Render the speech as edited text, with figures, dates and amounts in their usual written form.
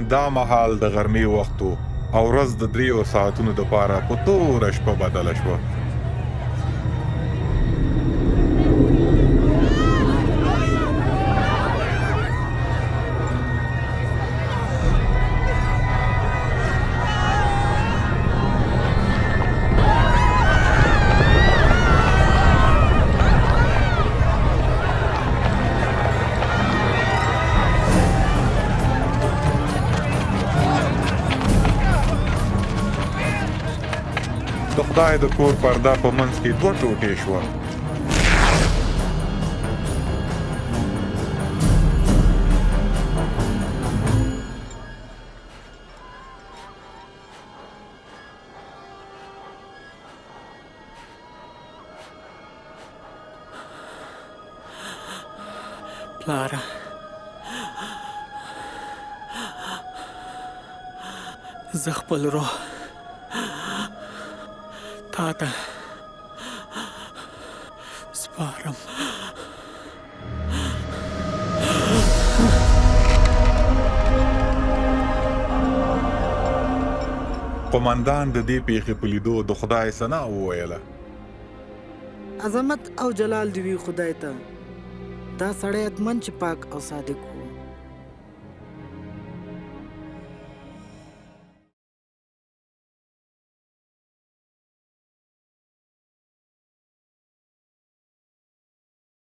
دا مهال د غرمې وخت و او ورځ د 3 ساعتونو دپاره په توره شپه بدله شوه. د خدای د کور پرده په منځ کې 2 ټوټې شوه. پلاره زه خپل روح تا ته سپارم. قومندان د دې پیښې په لیدو د خدای ثنا وویله. عظمت او جلال دی وي خدای ته. دا سړی اتمن چې پاک او صادق و.